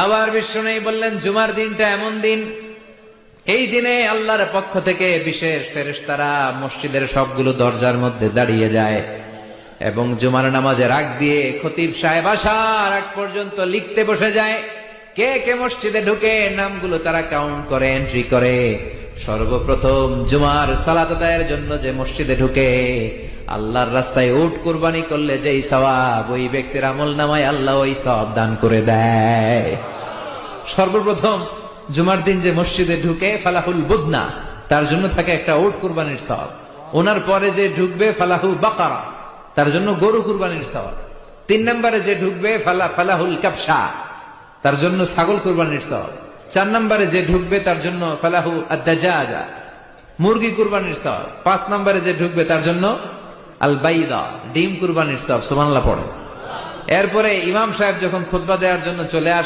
আবার বিশ্বনবী বললেন জুমার দিনটা এমন দিন, এই দিনে আল্লাহর পক্ষ থেকে বিশেষ ফেরেশতারা মসজিদের সবগুলো দরজার মধ্যে দাঁড়িয়ে যায় এবং জুমার নামাজের আগ দিয়ে খতিব সাহেব আসার আগ পর্যন্ত লিখতে বসে যায়। কে কে মসজিদে ঢুকে নামগুলো তারা কাউন্ট করে, এন্ট্রি করে। সর্বপ্রথম জুমার সালাত আদায়ের জন্য যে মসজিদে ঢুকে আল্লাহর রাস্তায় উট কুরবানি করলে যেই সওয়াব, ওই ব্যক্তির আমল নামায় আল্লাহ ওই সওয়াব দান করে দেয়। সর্বপ্রথম জুমার দিন যে মসজিদে ঢুকে ফালাহুল বুদনা, তার জন্য থাকে একটা উট কুরবানির সওয়াব। ওনার পরে যে ঢুকবে ফালাহু বাকারা, তার জন্য গরু কুরবানির সওয়াব। 3 নম্বরে যে ঢুকবে ফালাহুল কাবসা, তার জন্য ছাগল কুরবানির সওয়াব। 4 নম্বরে যে ঢুকবে তার জন্য ফালাহু আদ-দাজাজা, মুরগি কুরবানির সওয়াব। 5 নম্বরে যে ঢুকবে তার জন্য আল বাইদা, ডিম কুরবানির সওয়াব। সুবহানাল্লাহ পড়ে। এরপরে ইমাম সাহেব যখন খুতবা দেওয়ার জন্য চলে আসে